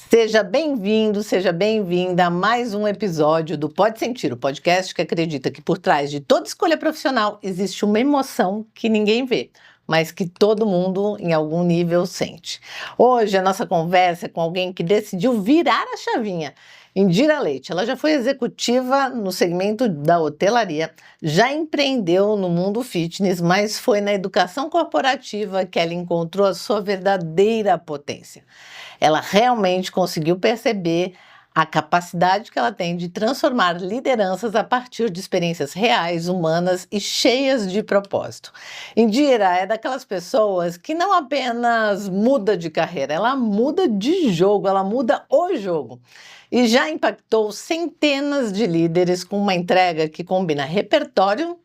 Seja bem-vindo, seja bem-vinda a mais um episódio do Pode Sentir, o podcast que acredita que por trás de toda escolha profissional existe uma emoção que ninguém vê, mas que todo mundo em algum nível sente. Hoje a nossa conversa é com alguém que decidiu virar a chavinha. Indira Leite, ela já foi executiva no segmento da hotelaria, já empreendeu no mundo fitness, mas foi na educação corporativa que ela encontrou a sua verdadeira potência. Ela realmente conseguiu perceber a capacidade que ela tem de transformar lideranças a partir de experiências reais, humanas e cheias de propósito. Indira é daquelas pessoas que não apenas muda de carreira, ela muda de jogo, ela muda o jogo. E já impactou centenas de líderes com uma entrega que combina repertório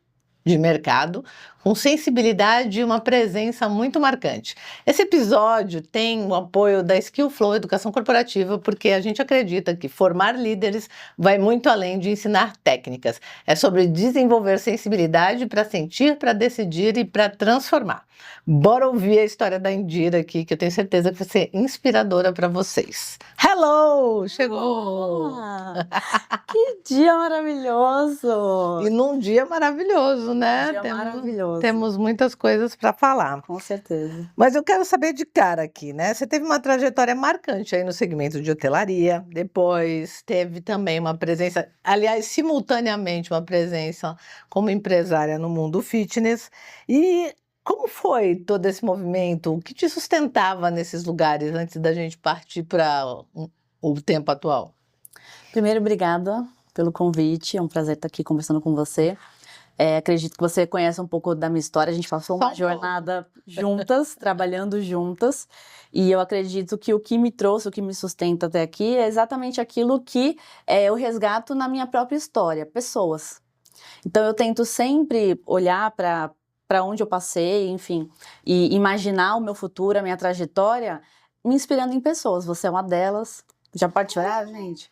de mercado, com sensibilidade e uma presença muito marcante. Esse episódio tem o apoio da Skillflow Educação Corporativa, porque a gente acredita que formar líderes vai muito além de ensinar técnicas. É sobre desenvolver sensibilidade para sentir, para decidir e para transformar. Bora ouvir a história da Indira aqui, que eu tenho certeza que vai ser inspiradora para vocês. Hello! Chegou! Que dia maravilhoso! E num dia maravilhoso, né? Maravilhoso. Temos muitas coisas para falar. Com certeza. Mas eu quero saber de cara aqui, né? Você teve uma trajetória marcante aí no segmento de hotelaria, depois teve também uma presença, aliás, simultaneamente uma presença como empresária no mundo fitness. E como foi todo esse movimento? O que te sustentava nesses lugares antes da gente partir para o tempo atual? Primeiro, obrigada pelo convite, é um prazer estar aqui conversando com você. Acredito que você conhece um pouco da minha história, a gente passou uma jornada juntas, trabalhando juntas, e eu acredito que o que me trouxe, o que me sustenta até aqui é exatamente aquilo que eu resgato na minha própria história, pessoas. Então eu tento sempre olhar para onde eu passei, enfim, e imaginar o meu futuro, a minha trajetória, me inspirando em pessoas. Você é uma delas. Já pode chorar, gente?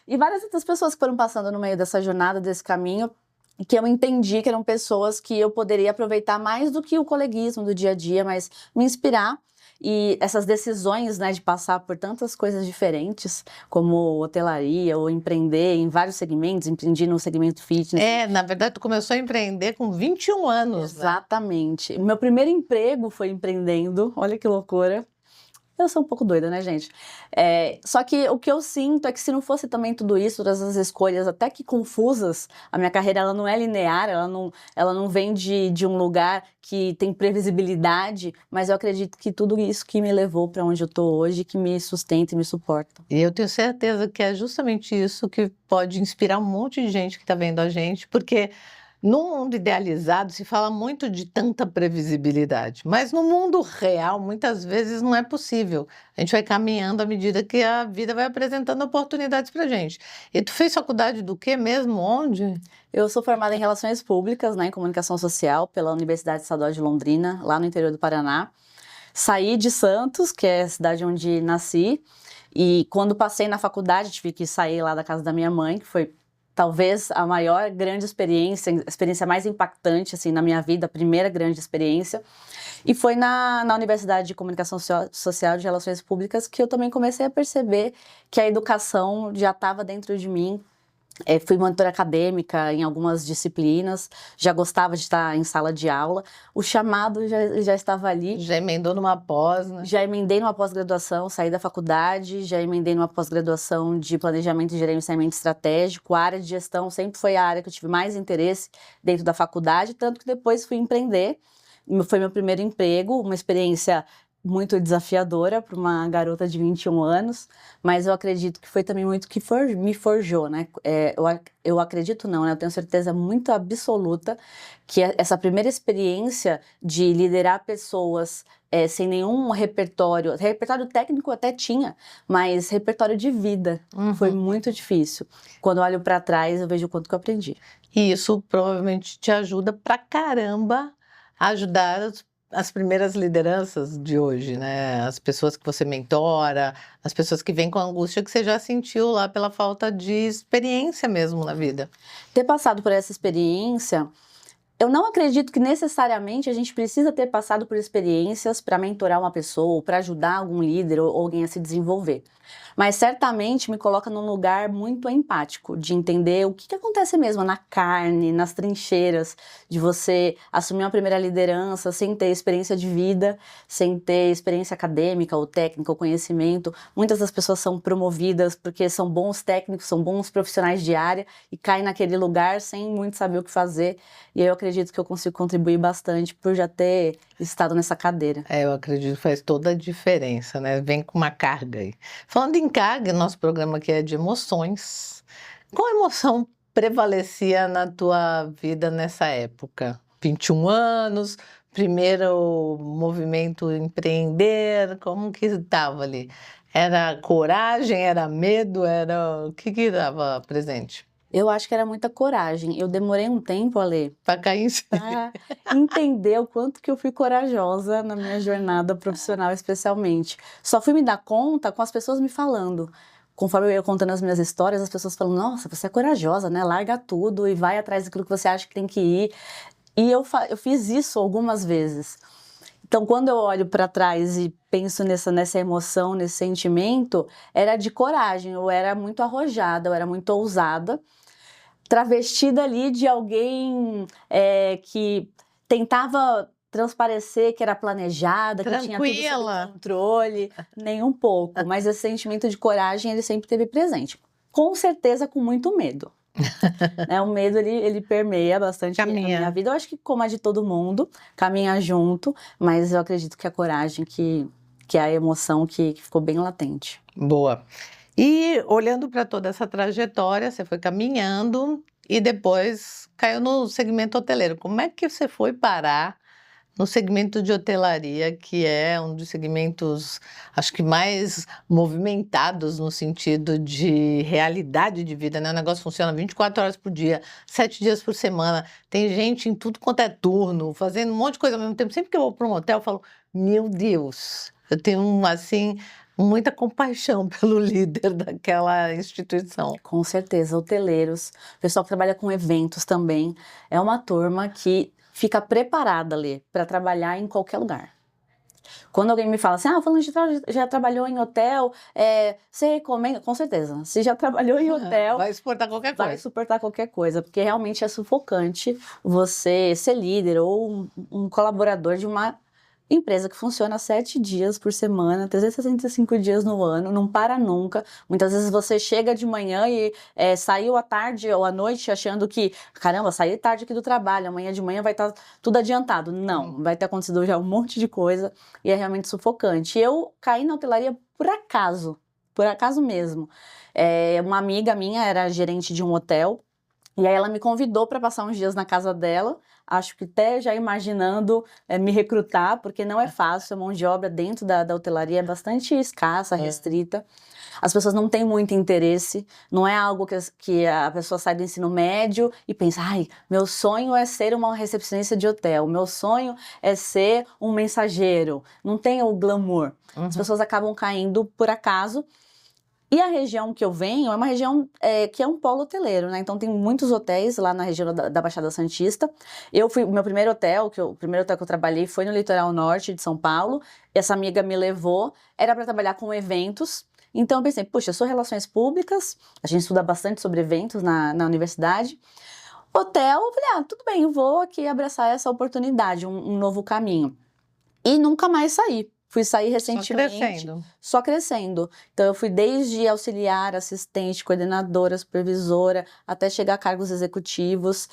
E várias outras pessoas que foram passando no meio dessa jornada, desse caminho, que eu entendi que eram pessoas que eu poderia aproveitar mais do que o coleguismo do dia a dia, mas me inspirar. E essas decisões, né, de passar por tantas coisas diferentes, como hotelaria ou empreender em vários segmentos, empreendi no segmento fitness. Na verdade, tu começou a empreender com 21 anos, Exatamente. Meu primeiro emprego foi empreendendo, olha que loucura. Eu sou um pouco doida, né, gente? Só que o que eu sinto é que se não fosse também tudo isso, todas as escolhas, até que confusas, a minha carreira ela não é linear, ela não vem de um lugar que tem previsibilidade, mas eu acredito que tudo isso que me levou para onde eu tô hoje, que me sustenta e me suporta. E eu tenho certeza que é justamente isso que pode inspirar um monte de gente que está vendo a gente, porque no mundo idealizado se fala muito de tanta previsibilidade, mas no mundo real muitas vezes não é possível. A gente vai caminhando à medida que a vida vai apresentando oportunidades para gente. E tu fez faculdade do quê mesmo? Onde? Eu sou formada em Relações Públicas, né, em Comunicação Social, pela Universidade Estadual de Londrina, lá no interior do Paraná. Saí de Santos, que é a cidade onde nasci, e quando passei na faculdade tive que sair lá da casa da minha mãe, que foi talvez a maior grande experiência, a experiência mais impactante assim, na minha vida, a primeira grande experiência. E foi na Universidade de Comunicação Social de Relações Públicas que eu também comecei a perceber que a educação já estava dentro de mim. Fui monitora acadêmica em algumas disciplinas, já gostava de estar em sala de aula, o chamado já estava ali. Já emendou numa pós, né? Já emendei numa pós-graduação, saí da faculdade, já emendei numa pós-graduação de planejamento e gerenciamento estratégico. A área de gestão sempre foi a área que eu tive mais interesse dentro da faculdade, tanto que depois fui empreender. Foi meu primeiro emprego, uma experiência muito desafiadora para uma garota de 21 anos, mas eu acredito que foi também muito que me forjou, né? Eu acredito não, né? Eu tenho certeza muito absoluta que essa primeira experiência de liderar pessoas sem nenhum repertório técnico até tinha, mas repertório de vida foi muito difícil. Quando eu olho para trás, eu vejo o quanto que eu aprendi. E isso provavelmente te ajuda pra caramba a ajudar as primeiras lideranças de hoje, né? As pessoas que você mentora, as pessoas que vêm com a angústia que você já sentiu lá pela falta de experiência mesmo na vida. Ter passado por essa experiência Eu não acredito que necessariamente a gente precisa ter passado por experiências para mentorar uma pessoa ou para ajudar algum líder ou alguém a se desenvolver. Mas certamente me coloca num lugar muito empático, de entender o que acontece mesmo na carne, nas trincheiras, de você assumir uma primeira liderança sem ter experiência de vida, sem ter experiência acadêmica ou técnica ou conhecimento. Muitas das pessoas são promovidas porque são bons técnicos, são bons profissionais de área e caem naquele lugar sem muito saber o que fazer. E aí eu acredito que eu consigo contribuir bastante por já ter estado nessa cadeira. Eu acredito que faz toda a diferença, né? Vem com uma carga aí. Falando em carga, nosso programa aqui é de emoções. Qual emoção prevalecia na tua vida nessa época? 21 anos, primeiro movimento empreender, como que estava ali? Era coragem, era medo, era o que estava presente? Eu acho que era muita coragem. Eu demorei um tempo, Ale, Para cair em si. para entender o quanto que eu fui corajosa na minha jornada profissional, especialmente. Só fui me dar conta com as pessoas me falando. Conforme eu ia contando as minhas histórias, as pessoas falam, nossa, você é corajosa, né? Larga tudo e vai atrás daquilo que você acha que tem que ir. E eu fiz isso algumas vezes. Então, quando eu olho para trás e penso nessa emoção, nesse sentimento, era de coragem. Eu era muito arrojada, eu era muito ousada, travestida ali de alguém que tentava transparecer que era planejada, que tinha tudo sob controle, nem um pouco. Mas esse sentimento de coragem, ele sempre esteve presente. Com certeza com muito medo. O medo, ele permeia bastante a minha vida. Eu acho que como a de todo mundo, caminha junto, mas eu acredito que a coragem, que é a emoção que ficou bem latente. Boa. E olhando para toda essa trajetória, você foi caminhando e depois caiu no segmento hoteleiro. Como é que você foi parar no segmento de hotelaria, que é um dos segmentos, acho que mais movimentados no sentido de realidade de vida, né? O negócio funciona 24 horas por dia, 7 dias por semana. Tem gente em tudo quanto é turno, fazendo um monte de coisa ao mesmo tempo. Sempre que eu vou para um hotel, eu falo, meu Deus, eu tenho, assim, muita compaixão pelo líder daquela instituição. Com certeza, hoteleiros, pessoal que trabalha com eventos também, é uma turma que fica preparada ali para trabalhar em qualquer lugar. Quando alguém me fala assim, fulano de tal já trabalhou em hotel, você recomenda? Com certeza, se já trabalhou em hotel, vai suportar qualquer coisa. Vai suportar qualquer coisa, porque realmente é sufocante você ser líder ou um colaborador de uma empresa que funciona 7 dias por semana, 365 dias no ano, não para nunca. Muitas vezes você chega de manhã e saiu à tarde ou à noite achando que, caramba, saí tarde aqui do trabalho, amanhã de manhã vai estar tudo adiantado. Não, vai ter acontecido já um monte de coisa e é realmente sufocante. Eu caí na hotelaria por acaso mesmo. Uma amiga minha era gerente de um hotel, e aí ela me convidou para passar uns dias na casa dela, acho que até já imaginando me recrutar, porque não é fácil, a mão de obra dentro da hotelaria é bastante escassa, restrita. As pessoas não têm muito interesse, não é algo que a pessoa sai do ensino médio e pensa, meu sonho é ser uma recepcionista de hotel, meu sonho é ser um mensageiro, não tem o glamour. As pessoas acabam caindo por acaso. E a região que eu venho é uma região que é um polo hoteleiro, né? Então tem muitos hotéis lá na região da Baixada Santista. O meu primeiro hotel, o primeiro hotel que eu trabalhei foi no litoral norte de São Paulo. Essa amiga me levou, era para trabalhar com eventos. Então eu pensei, puxa, eu sou relações públicas, a gente estuda bastante sobre eventos na universidade. Hotel, eu falei, tudo bem, eu vou aqui abraçar essa oportunidade, um novo caminho. E nunca mais saí. Fui sair recentemente. Só crescendo. Então, eu fui desde auxiliar, assistente, coordenadora, supervisora, até chegar a cargos executivos.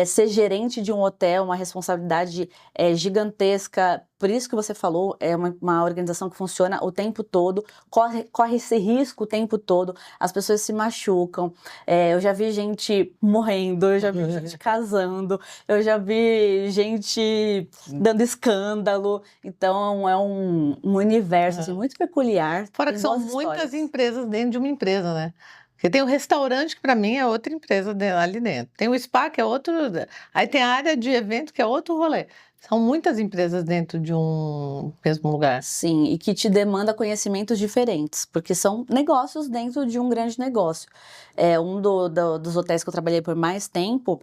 Ser gerente de um hotel, uma responsabilidade gigantesca. Por isso que você falou, é uma organização que funciona o tempo todo, corre esse risco o tempo todo, as pessoas se machucam. Eu já vi gente morrendo, eu já vi gente casando, eu já vi gente dando escândalo. Então, é um universo assim, muito peculiar. Fora que são muitas empresas dentro de uma empresa, né? Porque tem o restaurante, que para mim é outra empresa ali dentro. Tem o spa, que é outro. Aí tem a área de evento, que é outro rolê. São muitas empresas dentro de um mesmo lugar. Sim, e que te demanda conhecimentos diferentes, porque são negócios dentro de um grande negócio. Um dos hotéis que eu trabalhei por mais tempo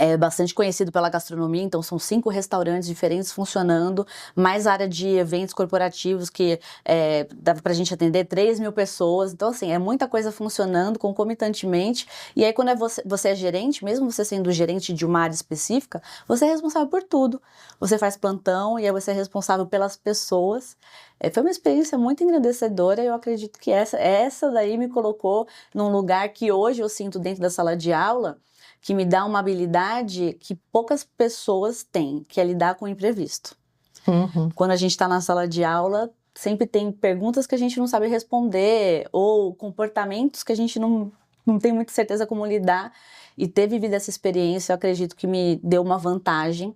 É bastante conhecido pela gastronomia, então são 5 restaurantes diferentes funcionando, mais área de eventos corporativos que dava pra gente atender 3.000 pessoas. Então, assim, é muita coisa funcionando concomitantemente. E aí, quando você é gerente, mesmo você sendo gerente de uma área específica, você é responsável por tudo. Você faz plantão e aí você é responsável pelas pessoas. Foi uma experiência muito engrandecedora e eu acredito que essa daí me colocou num lugar que hoje eu sinto dentro da sala de aula, que me dá uma habilidade que poucas pessoas têm, que é lidar com o imprevisto. Uhum. Quando a gente está na sala de aula, sempre tem perguntas que a gente não sabe responder, ou comportamentos que a gente não tem muita certeza como lidar. E ter vivido essa experiência, eu acredito que me deu uma vantagem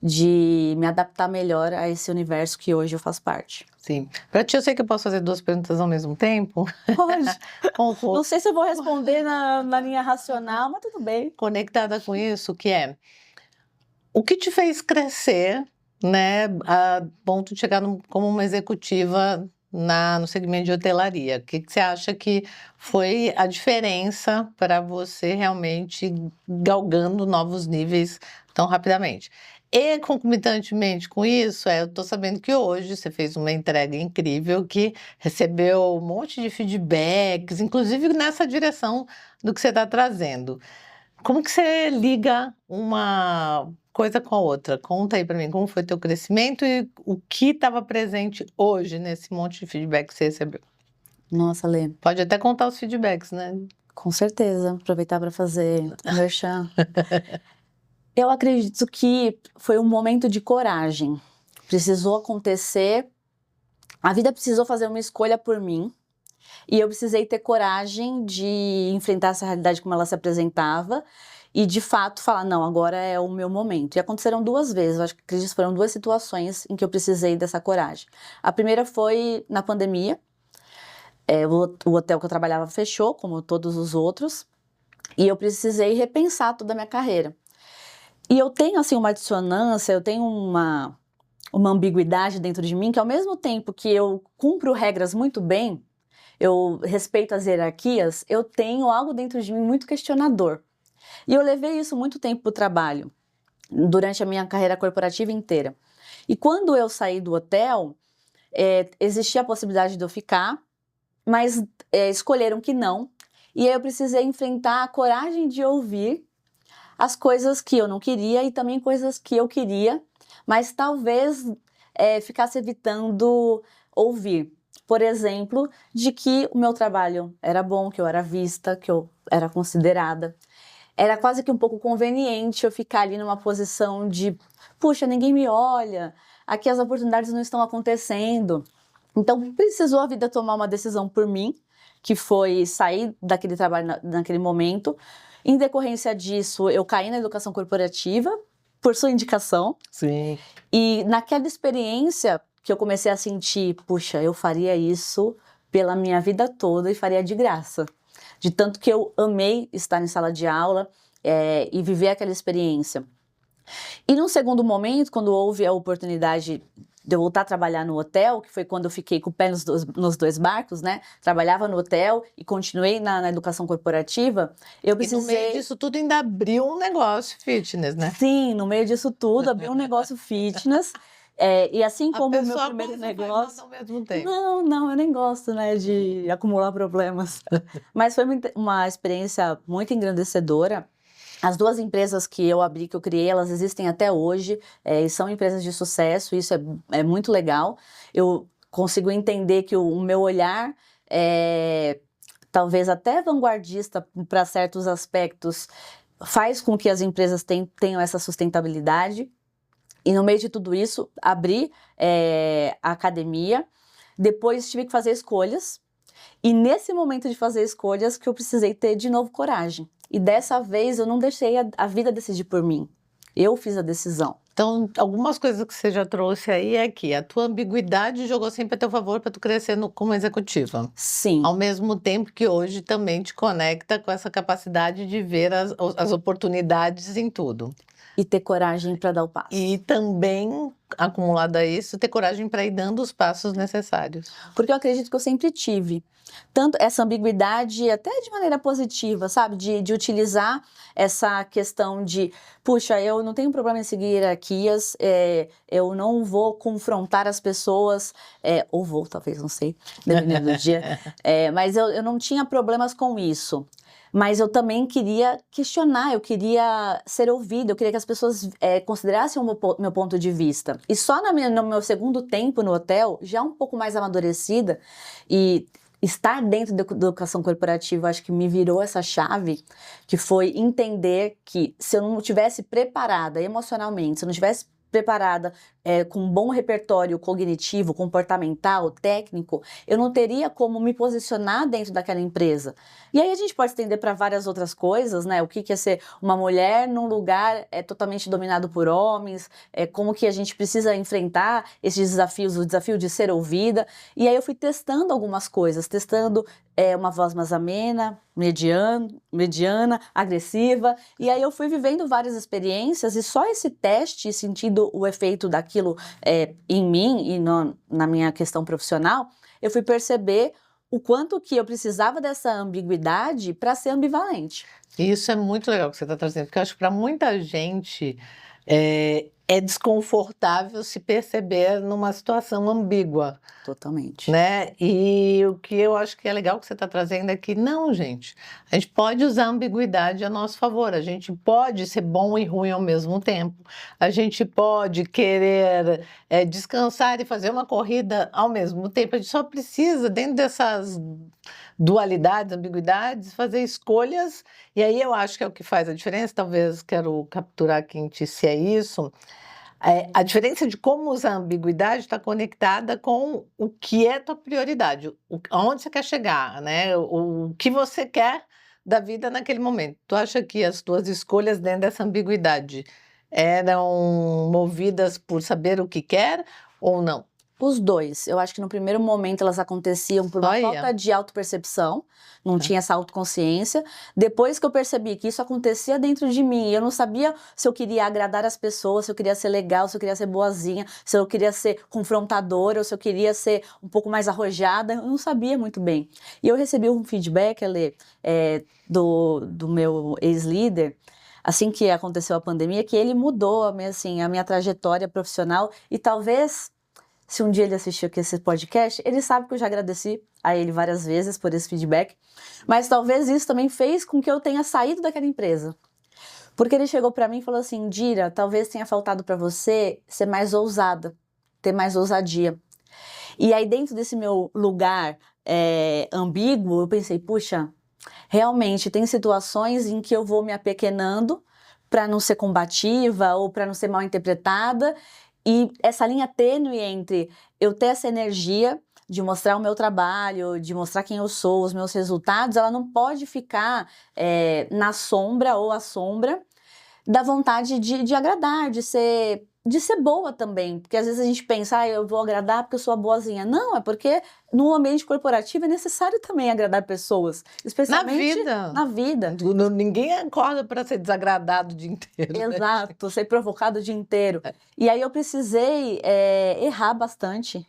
de me adaptar melhor a esse universo que hoje eu faço parte. Sim. Para ti, eu sei que eu posso fazer 2 perguntas ao mesmo tempo. Pode. Confu- Não sei se eu vou responder na linha racional, mas tudo bem. Conectada com isso, que é o que te fez crescer, né, a ponto de chegar como uma executiva no segmento de hotelaria? O que você acha que foi a diferença para você realmente galgando novos níveis tão rapidamente? E concomitantemente com isso, eu estou sabendo que hoje você fez uma entrega incrível que recebeu um monte de feedbacks, inclusive nessa direção do que você está trazendo. Como que você liga uma coisa com a outra? Conta aí para mim como foi teu crescimento e o que estava presente hoje nesse monte de feedback que você recebeu. Nossa, Lê, Pode até contar os feedbacks, né? com certeza. Aproveitar para fazer merchan. Eu acredito que foi um momento de coragem. Precisou acontecer, a vida precisou fazer uma escolha por mim, e eu precisei ter coragem de enfrentar essa realidade como ela se apresentava, e de fato falar, não, agora é o meu momento. E aconteceram 2 vezes, eu acho que acredito que foram 2 situações em que eu precisei dessa coragem. A primeira foi na pandemia, o hotel que eu trabalhava fechou, como todos os outros, e eu precisei repensar toda a minha carreira. E eu tenho, assim, uma dissonância, eu tenho uma ambiguidade dentro de mim, que ao mesmo tempo que eu cumpro regras muito bem, eu respeito as hierarquias, eu tenho algo dentro de mim muito questionador. E eu levei isso muito tempo para o trabalho, durante a minha carreira corporativa inteira. E quando eu saí do hotel, existia a possibilidade de eu ficar, mas escolheram que não. E aí eu precisei enfrentar a coragem de ouvir as coisas que eu não queria e também coisas que eu queria, mas talvez ficasse evitando ouvir. Por exemplo, de que o meu trabalho era bom, que eu era vista, que eu era considerada. Era quase que um pouco conveniente eu ficar ali numa posição de, puxa, ninguém me olha, aqui as oportunidades não estão acontecendo. Então, precisou a vida tomar uma decisão por mim, que foi sair daquele trabalho naquele momento. Em decorrência disso, eu caí na educação corporativa, por sua indicação. Sim. E naquela experiência que eu comecei a sentir, puxa, eu faria isso pela minha vida toda e faria de graça. De tanto que eu amei estar em sala de aula e viver aquela experiência. E num segundo momento, quando houve a oportunidade de eu voltar a trabalhar no hotel, que foi quando eu fiquei com o pé nos 2 barcos, né? Trabalhava no hotel e continuei na educação corporativa, eu precisei... E no meio disso tudo ainda abriu um negócio fitness, né? Sim, no meio disso tudo, abri um negócio fitness. E assim como o meu primeiro negócio... ao mesmo tempo. Não, eu nem gosto, né, de acumular problemas. Mas foi uma experiência muito engrandecedora. As 2 empresas que eu abri, que eu criei, elas existem até hoje, e são empresas de sucesso, isso é muito legal. Eu consigo entender que o meu olhar talvez até vanguardista para certos aspectos, faz com que as empresas tenham essa sustentabilidade. E no meio de tudo isso, abri a academia, depois tive que fazer escolhas, e nesse momento de fazer escolhas que eu precisei ter de novo coragem. E dessa vez eu não deixei a vida decidir por mim, eu fiz a decisão. Então, algumas coisas que você já trouxe aí é que a tua ambiguidade jogou sempre a teu favor para tu crescer como executiva. Sim. Ao mesmo tempo que hoje também te conecta com essa capacidade de ver as oportunidades em tudo. E ter coragem para dar o passo. E também acumulado a isso, ter coragem para ir dando os passos necessários? Porque eu acredito que eu sempre tive. Tanto essa ambiguidade, até de maneira positiva, sabe? De utilizar essa questão de, puxa, eu não tenho problema em seguir hierarquias, eu não vou confrontar as pessoas, ou vou, talvez, não sei, dependendo do dia, mas eu não tinha problemas com isso. Mas eu também queria questionar, eu queria ser ouvida, eu queria que as pessoas considerassem o meu ponto de vista. E só no meu segundo tempo no hotel, já um pouco mais amadurecida, e estar dentro da educação corporativa, acho que me virou essa chave, que foi entender que se eu não estivesse preparada emocionalmente, se eu não estivesse preparada com um bom repertório cognitivo, comportamental, técnico, eu não teria como me posicionar dentro daquela empresa. E aí a gente pode estender para várias outras coisas, né? O que é ser uma mulher num lugar totalmente dominado por homens, como que a gente precisa enfrentar esses desafios, o desafio de ser ouvida. E aí eu fui testando algumas coisas, testando uma voz mais amena, mediana, agressiva, e aí eu fui vivendo várias experiências e só esse teste, sentindo o efeito daquilo em mim e na minha questão profissional, eu fui perceber o quanto que eu precisava dessa ambiguidade para ser ambivalente. E isso é muito legal que você está trazendo, porque eu acho que para muita gente é desconfortável se perceber numa situação ambígua, Totalmente. né? E o que eu acho que é legal que você está trazendo é que, não, gente, a gente pode usar a ambiguidade a nosso favor, a gente pode ser bom e ruim ao mesmo tempo, a gente pode querer descansar e fazer uma corrida ao mesmo tempo, a gente só precisa, dentro dessas dualidades, ambiguidades, fazer escolhas, e aí eu acho que é o que faz a diferença, talvez quero capturar aqui em ti se é isso. A diferença de como usar a ambiguidade está conectada com o que é tua prioridade, aonde você quer chegar, né? O que você quer da vida naquele momento. Tu acha que as tuas escolhas dentro dessa ambiguidade eram movidas por saber o que quer ou não? Os dois. Eu acho que no primeiro momento elas aconteciam por uma Olha. falta de autopercepção, não tinha essa autoconsciência. Depois que eu percebi que isso acontecia dentro de mim, eu não sabia se eu queria agradar as pessoas, se eu queria ser legal, se eu queria ser boazinha, se eu queria ser confrontadora ou se eu queria ser um pouco mais arrojada, eu não sabia muito bem. E eu recebi um feedback, Ale, do meu ex-líder, assim que aconteceu a pandemia, que ele mudou a minha trajetória profissional e talvez, se um dia ele assistiu aqui esse podcast, ele sabe que eu já agradeci a ele várias vezes por esse feedback, mas talvez isso também fez com que eu tenha saído daquela empresa. Porque ele chegou para mim e falou assim, Dira, talvez tenha faltado para você ser mais ousada, ter mais ousadia. E aí dentro desse meu lugar ambíguo, eu pensei, puxa, realmente tem situações em que eu vou me apequenando para não ser combativa ou para não ser mal interpretada. E essa linha tênue entre eu ter essa energia de mostrar o meu trabalho, de mostrar quem eu sou, os meus resultados, ela não pode ficar na sombra ou à sombra da vontade de agradar, de ser boa também. Porque às vezes a gente pensa, eu vou agradar porque eu sou a boazinha. Não, é porque no ambiente corporativo é necessário também agradar pessoas, especialmente na vida. Ninguém acorda para ser desagradado o dia inteiro. Exato, ser provocado o dia inteiro. E aí eu precisei errar bastante,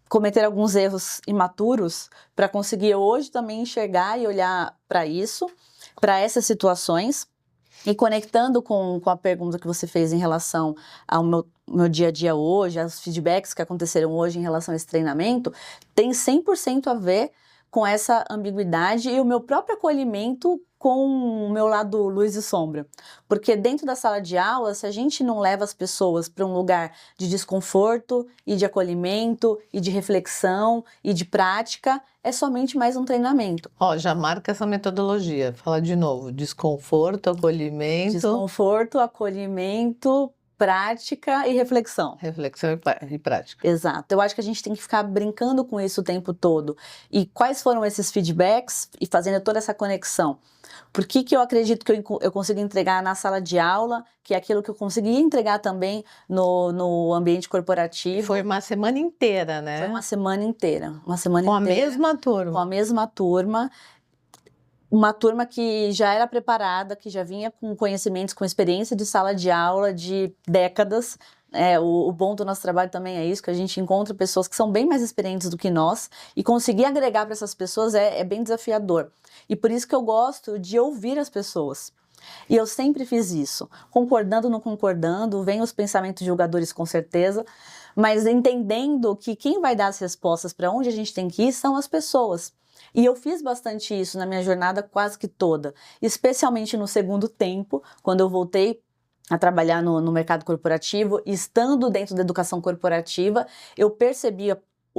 cometer alguns erros imaturos para conseguir hoje também enxergar e olhar para isso, para essas situações. E conectando com a pergunta que você fez em relação ao meu dia a dia hoje, aos feedbacks que aconteceram hoje em relação a esse treinamento, tem 100% a ver com essa ambiguidade e o meu próprio acolhimento com o meu lado luz e sombra. Porque dentro da sala de aula, se a gente não leva as pessoas para um lugar de desconforto e de acolhimento e de reflexão e de prática, é somente mais um treinamento. Já marca essa metodologia. Fala de novo, desconforto, acolhimento. Desconforto, acolhimento, prática e reflexão. Reflexão e prática. Exato. Eu acho que a gente tem que ficar brincando com isso o tempo todo. E quais foram esses feedbacks e fazendo toda essa conexão? Por que eu acredito que eu consigo entregar na sala de aula, que é aquilo que eu consegui entregar também no ambiente corporativo? Foi uma semana inteira, né? Foi uma semana inteira. Com a mesma turma? Com a mesma turma. Uma turma que já era preparada, que já vinha com conhecimentos, com experiência de sala de aula de décadas, O bom do nosso trabalho também é isso, que a gente encontra pessoas que são bem mais experientes do que nós e conseguir agregar para essas pessoas é bem desafiador. E por isso que eu gosto de ouvir as pessoas. E eu sempre fiz isso, concordando ou não concordando, vem os pensamentos julgadores com certeza, mas entendendo que quem vai dar as respostas para onde a gente tem que ir são as pessoas. E eu fiz bastante isso na minha jornada quase que toda, especialmente no segundo tempo, quando eu voltei a trabalhar no mercado corporativo, estando dentro da educação corporativa, eu percebi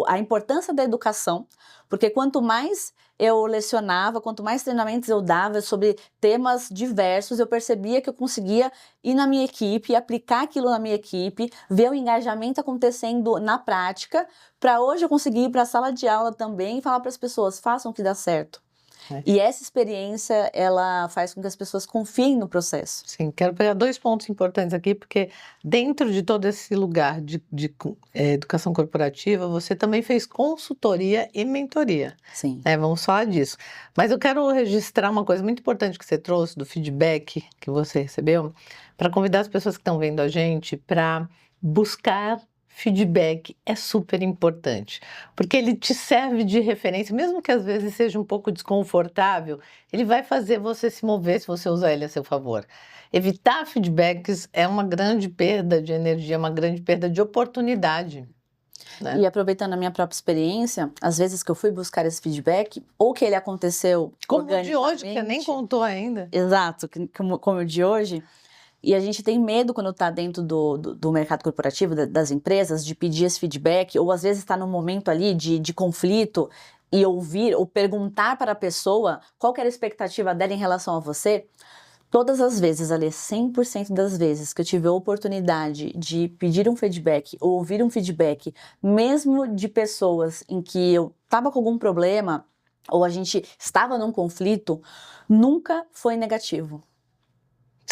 a importância da educação, porque quanto mais eu lecionava, quanto mais treinamentos eu dava sobre temas diversos, eu percebia que eu conseguia ir na minha equipe, aplicar aquilo na minha equipe, ver o engajamento acontecendo na prática, para hoje eu conseguir ir para a sala de aula também e falar para as pessoas, façam o que dá certo. E essa experiência, ela faz com que as pessoas confiem no processo. Sim, quero pegar 2 pontos importantes aqui, porque dentro de todo esse lugar de educação corporativa, você também fez consultoria e mentoria. Sim. Vamos falar disso. Mas eu quero registrar uma coisa muito importante que você trouxe, do feedback que você recebeu, para convidar as pessoas que estão vendo a gente para buscar feedback. É super importante, porque ele te serve de referência, mesmo que às vezes seja um pouco desconfortável, ele vai fazer você se mover se você usar ele a seu favor. Evitar feedbacks é uma grande perda de energia, uma grande perda de oportunidade, né? E aproveitando a minha própria experiência, às vezes que eu fui buscar esse feedback, ou que ele aconteceu como o de hoje, que você nem contou ainda. Exato, como o de hoje. E a gente tem medo quando está dentro do mercado corporativo, das empresas, de pedir esse feedback, ou às vezes está num momento ali de conflito e ouvir ou perguntar para a pessoa qual que era a expectativa dela em relação a você. Todas as vezes, ali, 100% das vezes que eu tive a oportunidade de pedir um feedback ou ouvir um feedback, mesmo de pessoas em que eu estava com algum problema ou a gente estava num conflito, nunca foi negativo.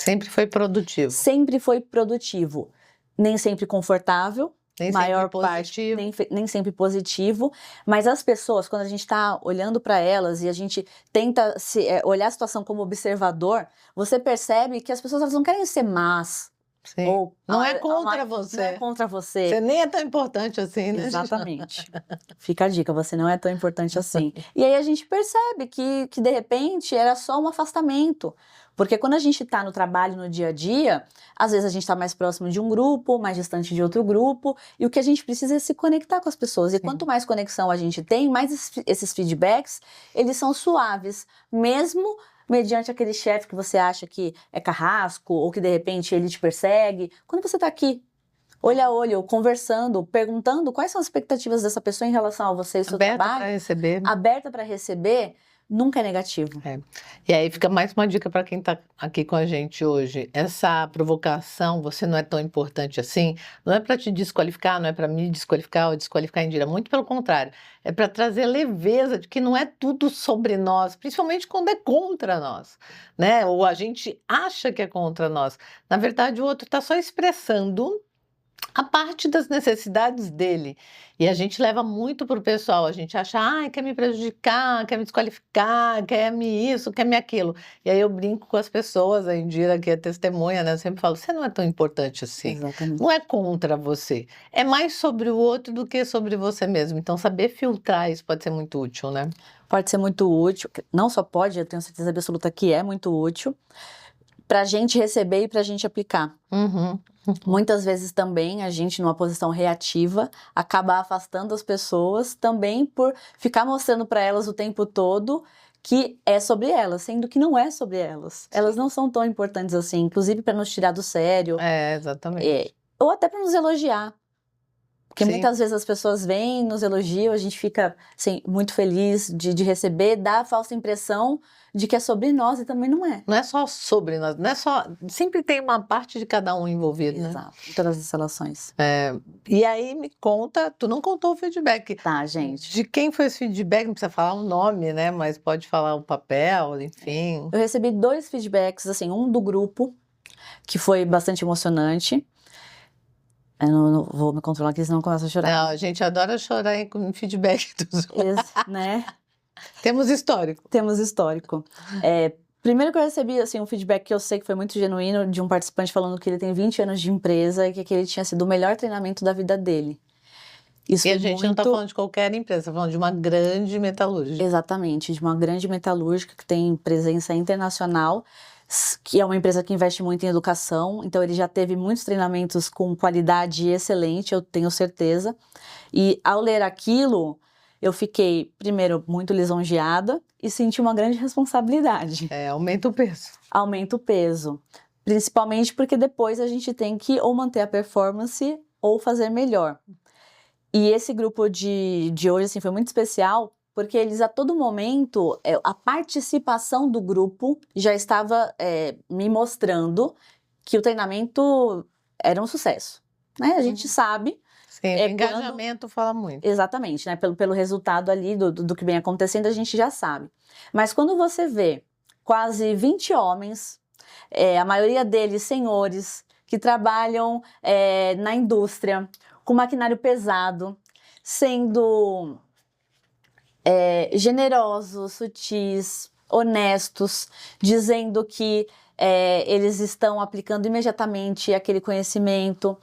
Sempre foi produtivo. Sempre foi produtivo. Nem sempre confortável, nem maior sempre parte, nem sempre positivo, mas as pessoas, quando a gente está olhando para elas e a gente tenta olhar a situação como observador, você percebe que as pessoas elas não querem ser más. Sim. Ou, não é contra você. Não é contra você. Você nem é tão importante assim, né? Exatamente. Fica a dica, você não é tão importante assim. E aí a gente percebe que de repente era só um afastamento. Porque quando a gente está no trabalho, no dia a dia, às vezes a gente está mais próximo de um grupo, mais distante de outro grupo, e o que a gente precisa é se conectar com as pessoas. E quanto mais conexão a gente tem, mais esses feedbacks, eles são suaves, mesmo mediante aquele chefe que você acha que é carrasco, ou que de repente ele te persegue. Quando você está aqui, olho a olho, conversando, perguntando quais são as expectativas dessa pessoa em relação a você e seu trabalho. Aberta para receber. Aberta para receber. Nunca é negativo. E aí fica mais uma dica para quem está aqui com a gente hoje. Essa provocação, você não é tão importante assim, não é para te desqualificar, não é para me desqualificar ou desqualificar Indira, muito pelo contrário. É para trazer leveza de que não é tudo sobre nós, principalmente quando é contra nós, né? Ou a gente acha que é contra nós. Na verdade, o outro está só expressando a parte das necessidades dele. E a gente leva muito para o pessoal, a gente acha, quer me prejudicar, quer me desqualificar, quer me isso, quer me aquilo. E aí eu brinco com as pessoas, a Indira que é testemunha, né? Eu sempre falo, você não é tão importante assim. Exatamente. Não é contra você. É mais sobre o outro do que sobre você mesmo. Então saber filtrar isso pode ser muito útil, né? Pode ser muito útil, não só pode, eu tenho certeza absoluta que é muito útil, para a gente receber e para a gente aplicar. Muitas vezes também a gente, numa posição reativa, acaba afastando as pessoas também por ficar mostrando para elas o tempo todo que é sobre elas, sendo que não é sobre elas. Elas não são tão importantes assim, inclusive para nos tirar do sério. Exatamente. Ou até para nos elogiar. Porque muitas vezes as pessoas vêm, nos elogiam, a gente fica assim, muito feliz de receber, dá a falsa impressão de que é sobre nós e também não é. Não é só sobre nós, não é só... Sempre tem uma parte de cada um envolvido, né? Exato, em todas as relações. E aí me conta, tu não contou o feedback. Tá, gente. De quem foi esse feedback? Não precisa falar o nome, né? Mas pode falar o papel, enfim. Eu recebi 2 feedbacks, assim, um do grupo, que foi bastante emocionante. Eu não vou me controlar aqui, senão eu começo a chorar. Não, a gente adora chorar com feedback dos outros. Né? Temos histórico. Temos histórico. Primeiro que eu recebi, assim, um feedback que eu sei que foi muito genuíno de um participante falando que ele tem 20 anos de empresa e que aquele tinha sido o melhor treinamento da vida dele. Isso E a foi gente não está muito... falando de qualquer empresa, está falando de uma grande metalúrgica. Exatamente, de uma grande metalúrgica que tem presença internacional, que é uma empresa que investe muito em educação, então ele já teve muitos treinamentos com qualidade excelente, eu tenho certeza. E ao ler aquilo, eu fiquei, primeiro, muito lisonjeada e senti uma grande responsabilidade. Aumenta o peso. Aumenta o peso, principalmente porque depois a gente tem que ou manter a performance ou fazer melhor. E esse grupo de hoje, assim, foi muito especial, porque eles a todo momento, a participação do grupo já estava me mostrando que o treinamento era um sucesso, né? A gente sabe. Sim, o engajamento fala muito. Exatamente, né? Pelo resultado ali do que vem acontecendo, a gente já sabe. Mas quando você vê quase 20 homens, a maioria deles senhores, que trabalham na indústria, com maquinário pesado, sendo generosos, sutis, honestos, dizendo que eles estão aplicando imediatamente aquele conhecimento,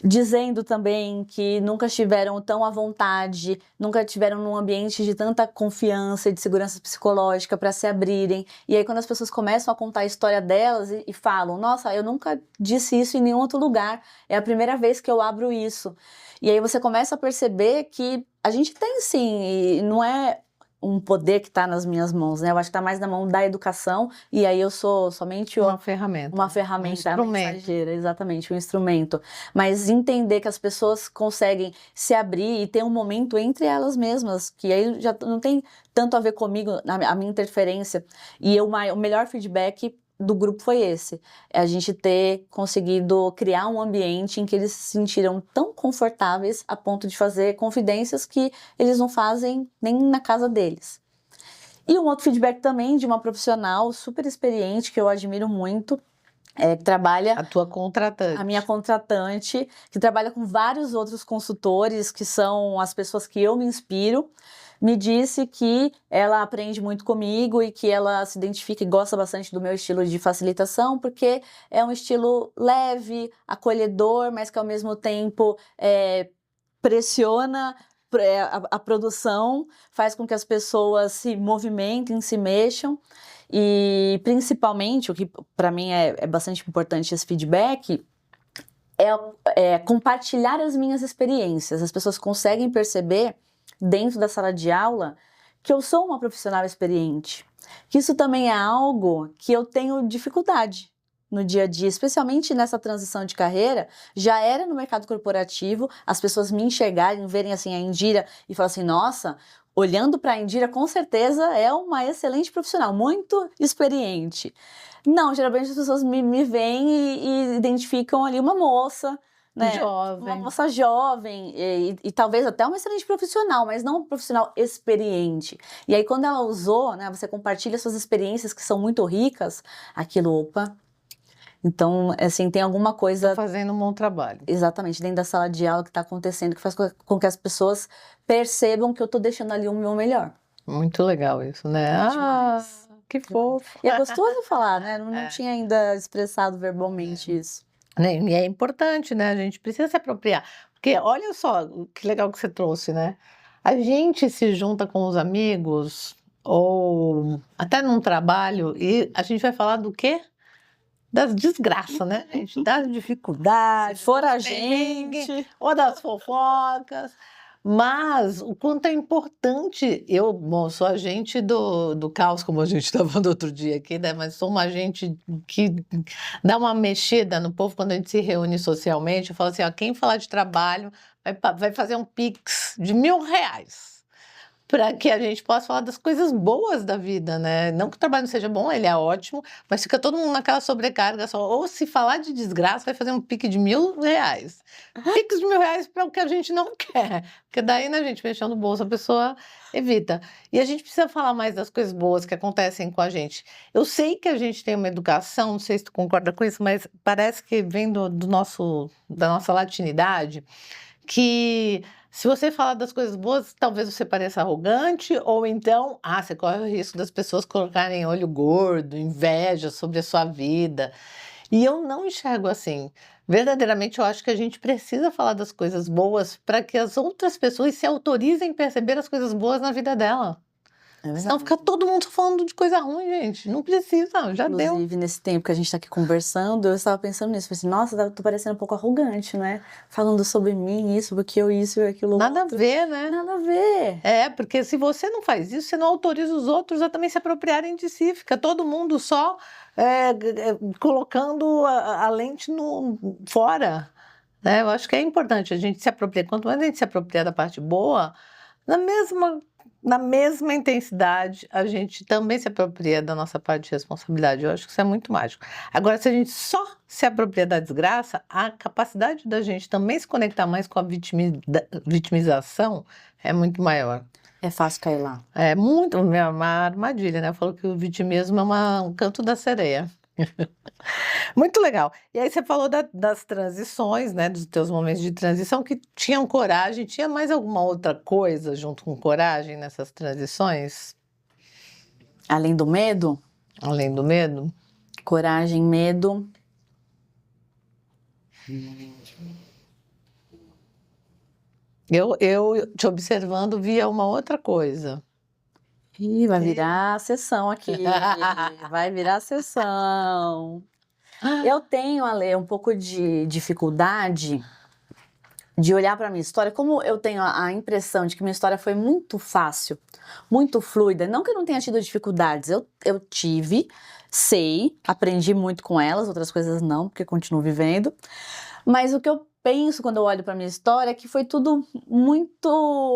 dizendo também que nunca estiveram tão à vontade, nunca estiveram num ambiente de tanta confiança e de segurança psicológica para se abrirem. E aí quando as pessoas começam a contar a história delas e falam, nossa, eu nunca disse isso em nenhum outro lugar, é a primeira vez que eu abro isso. E aí você começa a perceber que a gente tem sim, e não é um poder que está nas minhas mãos, né? Eu acho que está mais na mão da educação, e aí eu sou somente uma ferramenta. Uma ferramenta mensageira, exatamente, um instrumento. Mas entender que as pessoas conseguem se abrir e ter um momento entre elas mesmas, que aí já não tem tanto a ver comigo, a minha interferência. E o melhor feedback do grupo foi esse, a gente ter conseguido criar um ambiente em que eles se sentiram tão confortáveis a ponto de fazer confidências que eles não fazem nem na casa deles. E um outro feedback também de uma profissional super experiente, que eu admiro muito, que trabalha... A tua contratante. A minha contratante, que trabalha com vários outros consultores, que são as pessoas que eu me inspiro, me disse que ela aprende muito comigo e que ela se identifica e gosta bastante do meu estilo de facilitação, porque é um estilo leve, acolhedor, mas que ao mesmo tempo pressiona a produção, faz com que as pessoas se movimentem, se mexam. E principalmente, o que para mim é bastante importante esse feedback, é compartilhar as minhas experiências. As pessoas conseguem perceber dentro da sala de aula que eu sou uma profissional experiente, que isso também é algo que eu tenho dificuldade no dia a dia, especialmente nessa transição de carreira. Já era no mercado corporativo, as pessoas me enxergarem, verem assim a Indira e falar assim, nossa, olhando para a Indira, com certeza é uma excelente profissional, muito experiente. Não, geralmente as pessoas me veem e identificam ali uma moça, né? Jovem. Uma moça jovem e talvez até uma excelente profissional, mas não um profissional experiente. E aí quando ela usou, né, você compartilha suas experiências que são muito ricas, aquilo, opa. Então, assim, tem alguma coisa... Tô fazendo um bom trabalho. Exatamente, dentro da sala de aula que está acontecendo, que faz com que as pessoas percebam que eu tô deixando ali o meu melhor. Muito legal isso, né? Demais. Que fofo. E é gostoso falar, né? Não tinha ainda expressado verbalmente isso. E é importante, né? A gente precisa se apropriar. Porque olha só que legal que você trouxe, né? A gente se junta com os amigos ou até num trabalho e a gente vai falar do quê? Das desgraças, né, gente? Das dificuldades, Fora a perrengue, gente. ou das fofocas. Mas o quanto é importante, bom, sou agente do caos, como a gente estava falando outro dia aqui, né? Mas sou uma agente que dá uma mexida no povo quando a gente se reúne socialmente. Eu falo assim, ó, quem falar de trabalho vai fazer um Pix de R$1.000. Para que a gente possa falar das coisas boas da vida, né? Não que o trabalho não seja bom, ele é ótimo, mas fica todo mundo naquela sobrecarga só. Ou se falar de desgraça, vai fazer um pique de R$1.000. Piques de R$1.000 para o que a gente não quer. Porque daí, né, gente, mexendo no bolso, a pessoa evita. E a gente precisa falar mais das coisas boas que acontecem com a gente. Eu sei que a gente tem uma educação, não sei se tu concorda com isso, mas parece que vem da nossa latinidade, que se você falar das coisas boas, talvez você pareça arrogante, ou então, você corre o risco das pessoas colocarem olho gordo, inveja sobre a sua vida. E eu não enxergo assim. Verdadeiramente, eu acho que a gente precisa falar das coisas boas para que as outras pessoas se autorizem a perceber as coisas boas na vida dela. É Senão verdade. fica todo mundo só falando de coisa ruim, gente. Não precisa, já deu. Inclusive, nesse tempo que a gente tá aqui conversando, eu estava pensando nisso. Falei assim, nossa, eu tô parecendo um pouco arrogante, né? Falando sobre mim, isso, porque eu isso e aquilo Nada a outro. ver, né? Nada a ver. É, porque se você não faz isso, você não autoriza os outros a também se apropriarem de si. Fica todo mundo só colocando a lente fora. Né? Eu acho que é importante a gente se apropriar. Quanto mais a gente se apropriar da parte boa, na mesma intensidade, a gente também se apropria da nossa parte de responsabilidade. Eu acho que isso é muito mágico. Agora, se a gente só se apropria da desgraça, a capacidade da gente também se conectar mais com a vitimização é muito maior. É fácil cair lá. É muito, uma armadilha, né? Falou que o vitimismo é um canto da sereia. Muito legal. E aí você falou das transições, né? Dos teus momentos de transição que tinham coragem. Tinha mais alguma outra coisa junto com coragem nessas transições? Além do medo, Além do medo? coragem, medo. Eu te observando via uma outra coisa. Ih, vai virar sessão aqui. Vai virar sessão. Eu tenho, Ale, um pouco de dificuldade de olhar para minha história, como eu tenho a impressão de que minha história foi muito fácil, muito fluida. Não que eu não tenha tido dificuldades, eu tive, sei, aprendi muito com elas, outras coisas não, porque continuo vivendo. Mas o que eu penso quando eu olho para minha história é que foi tudo muito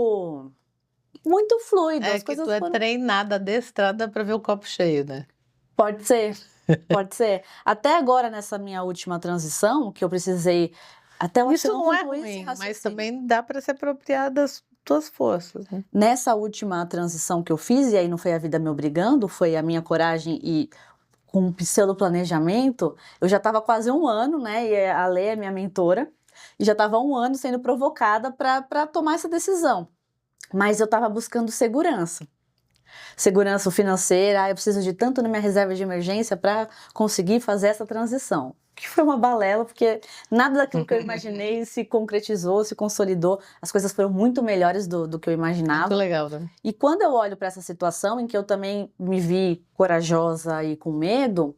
fluido. É As que coisas tu é foram... treinada, adestrada para ver o copo cheio, né? Pode ser, pode ser. Até agora, nessa minha última transição, que eu precisei... Até eu acho que Isso eu não é concluí esse ruim, mas raciocínio. também dá para se apropriar das tuas forças, né? Nessa última transição que eu fiz, e aí não foi a vida me obrigando, foi a minha coragem e com um pseudo-planejamento, eu já estava quase 1 ano, né? E a Lê é minha mentora, e já estava 1 ano sendo provocada para tomar essa decisão. Mas eu estava buscando segurança. Segurança financeira, eu preciso de tanto na minha reserva de emergência para conseguir fazer essa transição. Que foi uma balela, porque nada daquilo que eu imaginei se concretizou, se consolidou. As coisas foram muito melhores do que eu imaginava. Muito legal, né? E quando eu olho para essa situação, em que eu também me vi corajosa e com medo,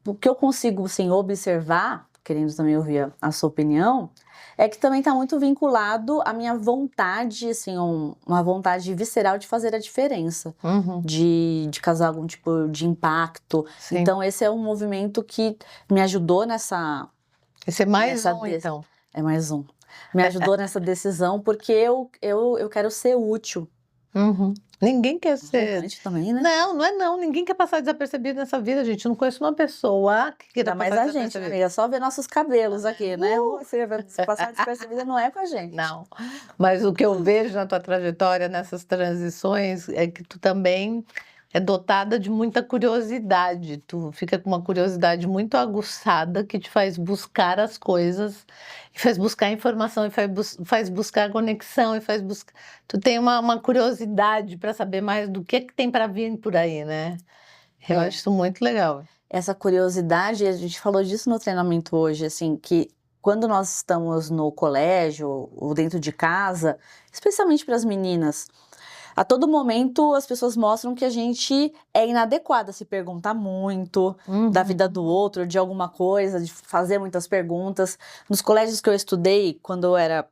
o que eu consigo, assim, observar, querendo também ouvir a sua opinião, é que também está muito vinculado à minha vontade, assim, uma vontade visceral de fazer a diferença, de causar algum tipo de impacto. Sim. Então, esse é um movimento que me ajudou nessa... Esse é mais nessa um, então. É mais um. Me ajudou nessa decisão, porque eu quero ser útil. Ninguém quer ser... Arrogante também, né? Não, não é não. Ninguém quer passar desapercebido nessa vida, gente. Eu não conheço uma pessoa que queira Ainda mais passar a gente, né, desapercebida. amiga? Só ver nossos cabelos aqui, né? Você vai passar despercebida não é com a gente. Não. Mas o que eu vejo na tua trajetória, nessas transições, é que tu também é dotada de muita curiosidade. Tu fica com uma curiosidade muito aguçada que te faz buscar as coisas, e faz buscar informação, e faz buscar conexão, e faz buscar... Tu tem uma curiosidade para saber mais do que tem para vir por aí, né? Eu acho isso muito legal. Essa curiosidade, a gente falou disso no treinamento hoje, assim, que quando nós estamos no colégio ou dentro de casa, especialmente para as meninas, a todo momento as pessoas mostram que a gente é inadequada a se perguntar muito da vida do outro, de alguma coisa, de fazer muitas perguntas. Nos colégios que eu estudei, quando eu era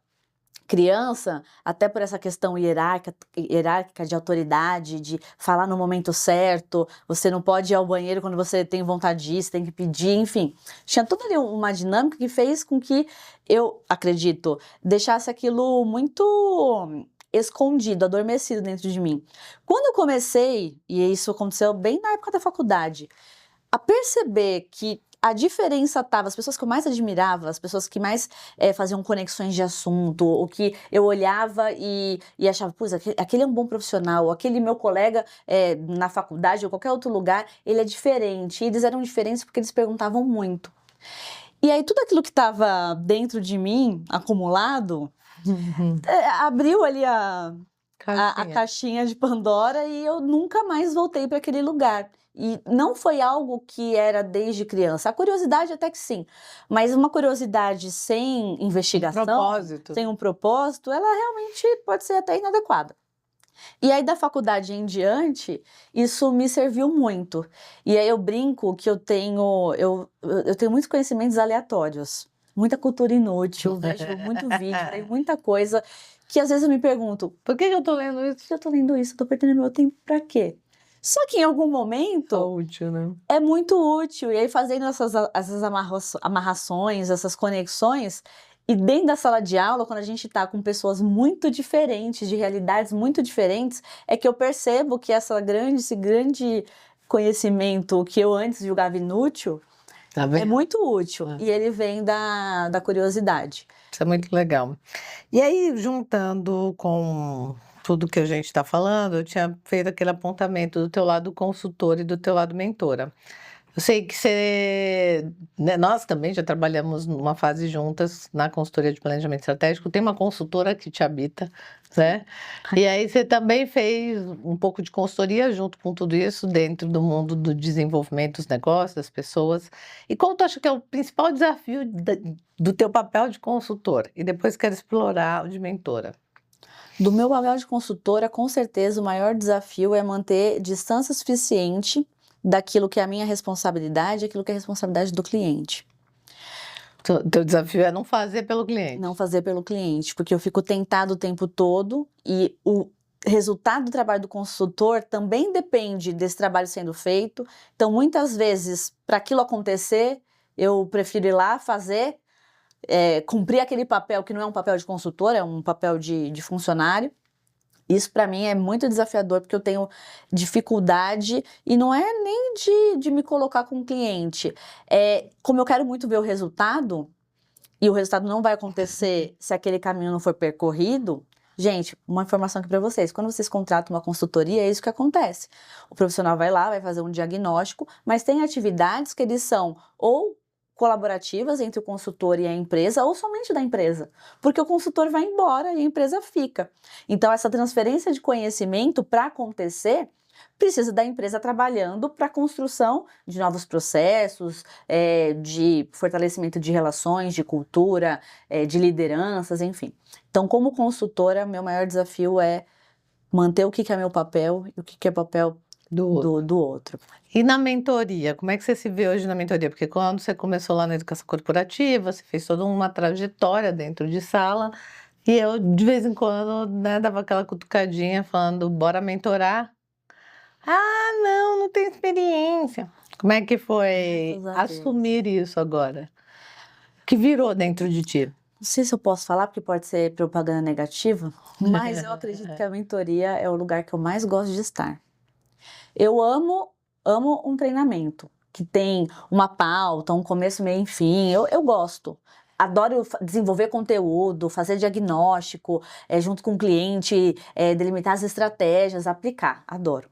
criança, até por essa questão hierárquica de autoridade, de falar no momento certo, você não pode ir ao banheiro quando você tem vontade disso, tem que pedir, enfim. Tinha toda ali uma dinâmica que fez com que eu, acredito, deixasse aquilo muito escondido, adormecido dentro de mim. Quando eu comecei, e isso aconteceu bem na época da faculdade, a perceber que a diferença estava, as pessoas que eu mais admirava, as pessoas que mais faziam conexões de assunto, o que eu olhava e achava, pô, aquele é um bom profissional, aquele meu colega na faculdade ou qualquer outro lugar, ele é diferente. E eles eram diferentes porque eles perguntavam muito. E aí tudo aquilo que estava dentro de mim, acumulado, Abriu ali a Caixinha. caixinha de Pandora e eu nunca mais voltei para aquele lugar. E não foi algo que era desde criança. A curiosidade até que sim, mas uma curiosidade sem investigação, Propósito. sem um propósito, ela realmente pode ser até inadequada. E aí da faculdade em diante, isso me serviu muito. E aí eu brinco que eu tenho muitos conhecimentos aleatórios, muita cultura inútil, vejo muito vídeo, tem muita coisa que às vezes eu me pergunto, Por que eu tô lendo isso? por que eu tô lendo isso? Eu tô perdendo meu tempo pra quê? Só que em algum momento Útil, né? é muito útil. E aí fazendo essas amarrações, essas conexões, e dentro da sala de aula, quando a gente está com pessoas muito diferentes, de realidades muito diferentes, é que eu percebo que esse grande conhecimento que eu antes julgava inútil, Tá é vendo? muito útil. E ele vem da curiosidade. Isso é muito legal. E aí, juntando com tudo que a gente está falando, eu tinha feito aquele apontamento do teu lado consultor e do teu lado mentora. Eu sei que né, nós também já trabalhamos numa fase juntas na consultoria de planejamento estratégico. Tem uma consultora que te habita, né? E aí você também fez um pouco de consultoria junto com tudo isso dentro do mundo do desenvolvimento dos negócios, das pessoas. E qual tu acha que é o principal desafio do teu papel de consultor? E depois quero explorar o de mentora. Do meu papel de consultora, com certeza o maior desafio é manter distância suficiente daquilo que é a minha responsabilidade e aquilo que é a responsabilidade do cliente. Teu desafio é não fazer pelo cliente. Não fazer pelo cliente, porque eu fico tentada o tempo todo e o resultado do trabalho do consultor também depende desse trabalho sendo feito. Então, muitas vezes, para aquilo acontecer, eu prefiro ir lá fazer, cumprir aquele papel que não é um papel de consultor, é um papel de funcionário. Isso para mim é muito desafiador, porque eu tenho dificuldade, e não é nem de me colocar com o cliente. Como eu quero muito ver o resultado, e o resultado não vai acontecer se aquele caminho não for percorrido. Gente, uma informação aqui para vocês: quando vocês contratam uma consultoria, é isso que acontece. O profissional vai lá, vai fazer um diagnóstico, mas tem atividades que eles são ou colaborativas entre o consultor e a empresa, ou somente da empresa, porque o consultor vai embora e a empresa fica. Então, essa transferência de conhecimento, para acontecer, precisa da empresa trabalhando para a construção de novos processos, de fortalecimento de relações, de cultura, de lideranças, enfim. Então, como consultora, meu maior desafio é manter o que é meu papel e o que é papel do outro. E na mentoria, como é que você se vê hoje na mentoria? Porque quando você começou lá na educação corporativa, você fez toda uma trajetória dentro de sala, e eu, de vez em quando, né, dava aquela cutucadinha falando, bora mentorar. Ah, não tem experiência. Como é que foi Graças a Deus. assumir isso agora? O que virou dentro de ti? Não sei se eu posso falar, porque pode ser propaganda negativa, mas eu acredito que a mentoria é o lugar que eu mais gosto de estar. Eu amo um treinamento que tem uma pauta, um começo, meio e fim. Eu gosto. Adoro desenvolver conteúdo, fazer diagnóstico, junto com o cliente, delimitar as estratégias, aplicar. Adoro.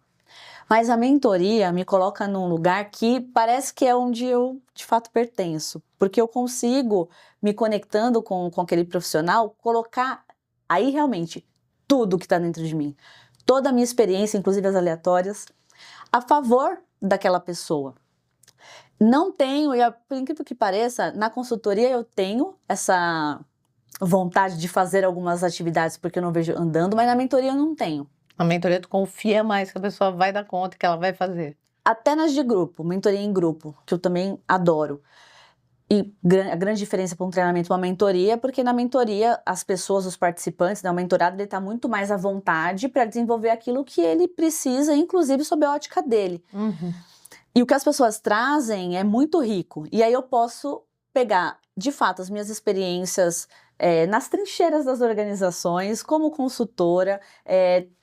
Mas a mentoria me coloca num lugar que parece que é onde eu, de fato, pertenço. Porque eu consigo, me conectando com aquele profissional, colocar aí realmente tudo que está dentro de mim. Toda a minha experiência, inclusive as aleatórias, a favor daquela pessoa. Não tenho, e por incrível que pareça, na consultoria eu tenho essa vontade de fazer algumas atividades porque eu não vejo andando, mas na mentoria eu não tenho. Na mentoria tu confia mais que a pessoa vai dar conta e que ela vai fazer. Até nas de grupo, mentoria em grupo, que eu também adoro. E a grande diferença para um treinamento e uma mentoria é porque na mentoria as pessoas, os participantes, né, o mentorado, ele está muito mais à vontade para desenvolver aquilo que ele precisa, inclusive sob a ótica dele. E o que as pessoas trazem é muito rico. E aí eu posso pegar, de fato, as minhas experiências nas trincheiras das organizações, como consultora,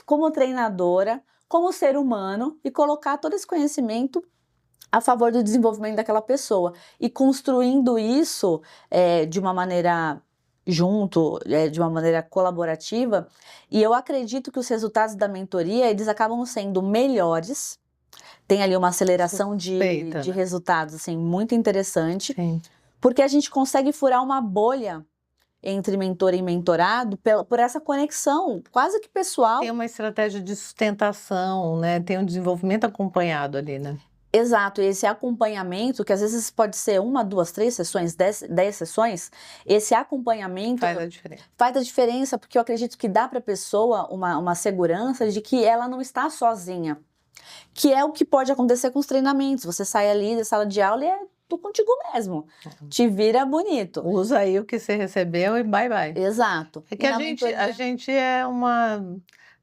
como treinadora, como ser humano, e colocar todo esse conhecimento a favor do desenvolvimento daquela pessoa. E construindo isso de uma maneira junto, de uma maneira colaborativa. E eu acredito que os resultados da mentoria, eles acabam sendo melhores. Tem ali uma aceleração de resultados, assim, muito interessante. Sim. Porque a gente consegue furar uma bolha entre mentor e mentorado por essa conexão quase que pessoal. Tem uma estratégia de sustentação, né? Tem um desenvolvimento acompanhado ali, né? Exato, esse acompanhamento, que às vezes pode ser 1, 2, 3 sessões, 10 sessões, esse acompanhamento Faz a diferença. faz a diferença, porque eu acredito que dá para a pessoa uma segurança de que ela não está sozinha, que é o que pode acontecer com os treinamentos. Você sai ali da sala de aula e é tu contigo mesmo, te vira bonito. Usa aí o que você recebeu e bye bye. Exato. É que E a na gente mentoria- é uma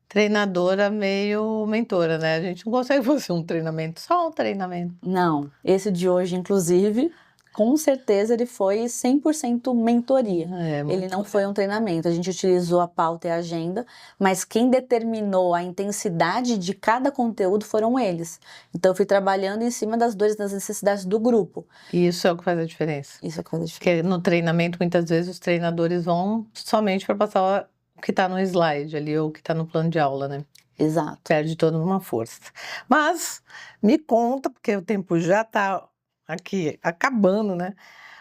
treinadora meio mentora, né? A gente não consegue fazer um treinamento, só um treinamento. Não, esse de hoje, inclusive, com certeza ele foi 100% mentoria. É, Ele muito não foi um treinamento, a gente utilizou a pauta e a agenda, mas quem determinou a intensidade de cada conteúdo foram eles. Então eu fui trabalhando em cima das dores, das necessidades do grupo. E isso é o que faz a diferença. Isso é coisa diferente. Porque no treinamento, muitas vezes, os treinadores vão somente para passar o que está no slide ali, ou o que está no plano de aula, né? Exato. Perde toda uma força. Mas me conta, porque o tempo já está aqui acabando, né?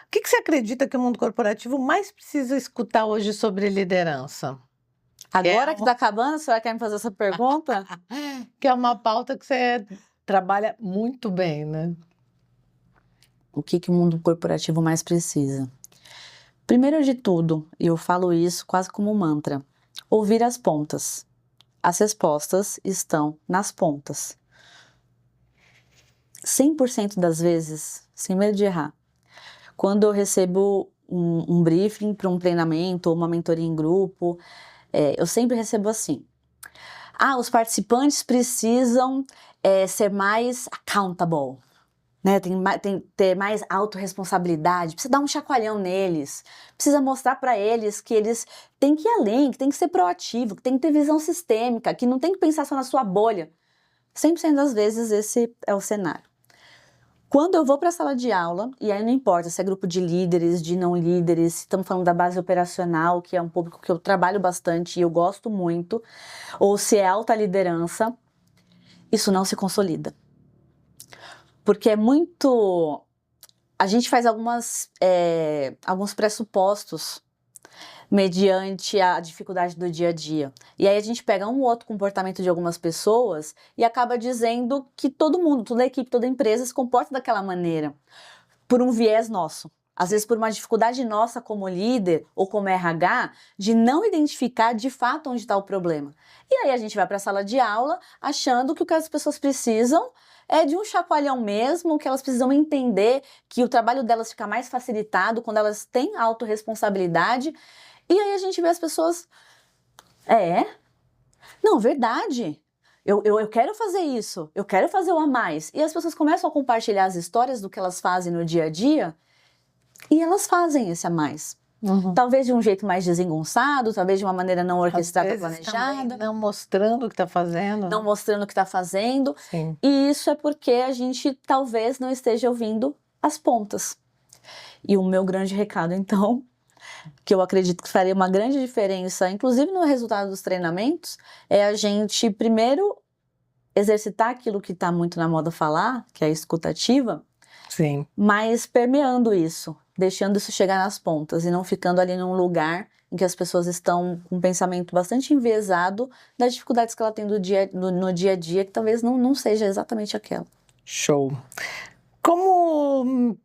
O que você acredita que o mundo corporativo mais precisa escutar hoje sobre liderança? Agora que tá acabando, a senhora quer me fazer essa pergunta? Que é uma pauta que você trabalha muito bem, né? O que o mundo corporativo mais precisa? Primeiro de tudo, e eu falo isso quase como um mantra, ouvir as pontas. As respostas estão nas pontas. 100% das vezes, sem medo de errar, quando eu recebo um briefing para um treinamento ou uma mentoria em grupo, eu sempre recebo assim: os participantes precisam ser mais accountable, né? Tem que ter mais autorresponsabilidade, precisa dar um chacoalhão neles, precisa mostrar para eles que eles têm que ir além, que tem que ser proativo, que tem que ter visão sistêmica, que não tem que pensar só na sua bolha. 100% das vezes esse é o cenário. Quando eu vou para a sala de aula, e aí não importa se é grupo de líderes, de não líderes, se estamos falando da base operacional, que é um público que eu trabalho bastante e eu gosto muito, ou se é alta liderança, isso não se consolida. Porque é muito... A gente faz alguns pressupostos mediante a dificuldade do dia a dia. E aí a gente pega um ou outro comportamento de algumas pessoas e acaba dizendo que todo mundo, toda a equipe, toda a empresa se comporta daquela maneira, por um viés nosso. Às vezes por uma dificuldade nossa como líder ou como RH, de não identificar de fato onde está o problema. E aí a gente vai para a sala de aula achando que o que as pessoas precisam é de um chacoalhão mesmo, que elas precisam entender que o trabalho delas fica mais facilitado quando elas têm autorresponsabilidade. E aí a gente vê as pessoas, não, verdade, eu quero fazer isso, eu quero fazer o a mais. E as pessoas começam a compartilhar as histórias do que elas fazem no dia a dia, e elas fazem esse a mais. Uhum. Talvez de um jeito mais desengonçado, talvez de uma maneira não orquestrada, Às vezes planejada. também não mostrando o que está fazendo. Não mostrando o que está fazendo. Sim. E isso é porque a gente talvez não esteja ouvindo as pontas. E o meu grande recado, então, que eu acredito que faria uma grande diferença, inclusive no resultado dos treinamentos, é a gente primeiro exercitar aquilo que está muito na moda falar, que é a escutativa, Sim. mas permeando isso, deixando isso chegar nas pontas e não ficando ali num lugar em que as pessoas estão com um pensamento bastante enviesado das dificuldades que ela tem no dia a dia, que talvez não seja exatamente aquela. Show. Como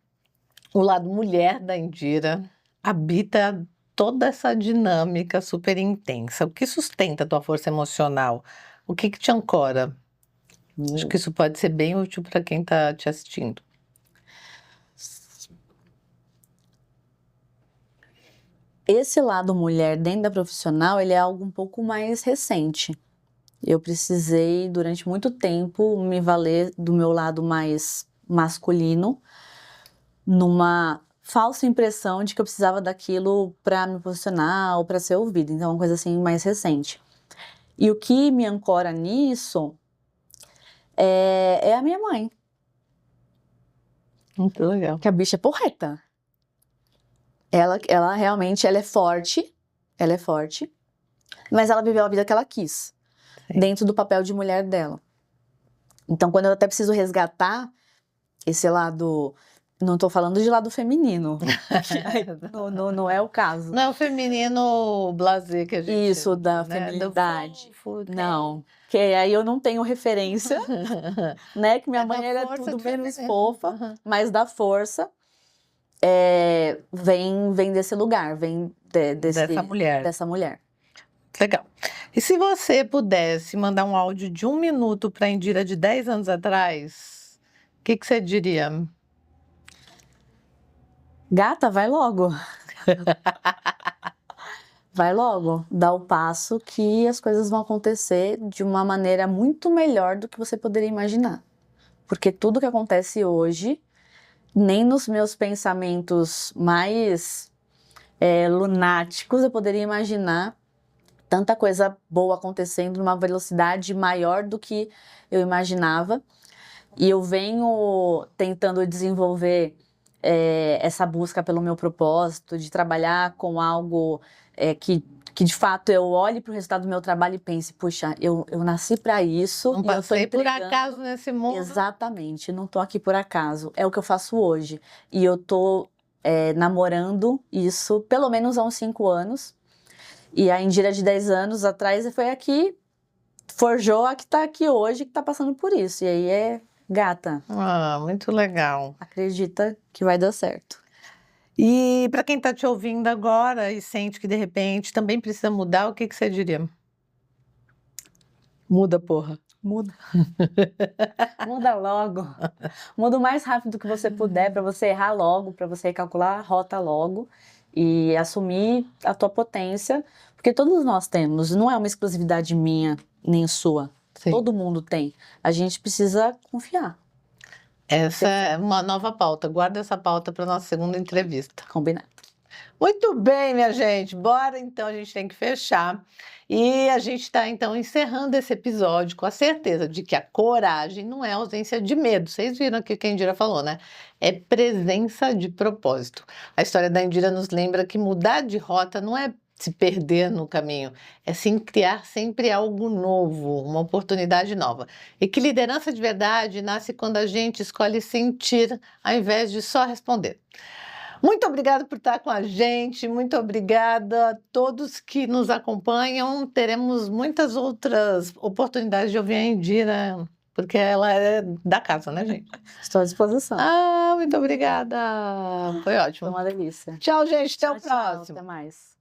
o lado mulher da Indira habita toda essa dinâmica super intensa? O que sustenta a tua força emocional? O que te ancora? Acho que isso pode ser bem útil para quem está te assistindo. Esse lado mulher dentro da profissional, ele é algo um pouco mais recente. Eu precisei, durante muito tempo, me valer do meu lado mais masculino, numa falsa impressão de que eu precisava daquilo para me posicionar ou para ser ouvida. Então, é uma coisa assim mais recente. E o que me ancora nisso é a minha mãe. Muito legal. Que a bicha é porreta. Ela realmente, ela é forte, mas ela viveu a vida que ela quis, Sim. dentro do papel de mulher dela. Então, quando eu até preciso resgatar esse lado Não tô falando de lado feminino. Não é o caso. Não é o feminino blasé que a gente... Isso, da né, do feminilidade. fofo, Não. Que aí eu não tenho referência, né? Que minha É da mãe era força tudo do menos feminino. fofa, Aham. mas da força vem desse lugar, vem Dessa mulher. dessa mulher. Legal. E se você pudesse mandar um áudio de 1 minuto para a Indira de 10 anos atrás, o que você diria? Gata, vai logo. Vai logo, dá o passo que as coisas vão acontecer de uma maneira muito melhor do que você poderia imaginar. Porque tudo que acontece hoje, nem nos meus pensamentos mais lunáticos eu poderia imaginar tanta coisa boa acontecendo numa velocidade maior do que eu imaginava. E eu venho tentando desenvolver essa busca pelo meu propósito, de trabalhar com algo que de fato eu olhe para o resultado do meu trabalho e pense, puxa, eu nasci para isso. Não e eu tô passei por entregando. acaso nesse mundo. Exatamente, não tô aqui por acaso. É o que eu faço hoje. E eu tô namorando isso pelo menos há uns 5 anos. E a Indira de 10 anos atrás foi aqui, forjou a que tá aqui hoje, que tá passando por isso. E aí gata, Ah, muito legal. acredita que vai dar certo. E para quem está te ouvindo agora e sente que de repente também precisa mudar, o que você diria? Muda, porra. Muda. Muda logo. Muda o mais rápido que você puder para você errar logo, para você calcular a rota logo e assumir a tua potência, porque todos nós temos, não é uma exclusividade minha nem sua. Sim. Todo mundo tem. A gente precisa confiar. Essa é uma nova pauta. Guarda essa pauta para nossa segunda entrevista. Combinado. Muito bem, minha gente. Bora então, a gente tem que fechar. E a gente está então encerrando esse episódio com a certeza de que a coragem não é ausência de medo. Vocês viram aqui o que a Indira falou, né? É presença de propósito. A história da Indira nos lembra que mudar de rota não é se perder no caminho, é sim criar sempre algo novo, uma oportunidade nova. E que liderança de verdade nasce quando a gente escolhe sentir ao invés de só responder. Muito obrigada por estar com a gente, muito obrigada a todos que nos acompanham. Teremos muitas outras oportunidades de ouvir a Indira, porque ela é da casa, né, gente? Estou à disposição. Ah, muito obrigada. Foi ótimo. Foi uma delícia. Tchau, gente. Até o Tchau, próximo. até mais.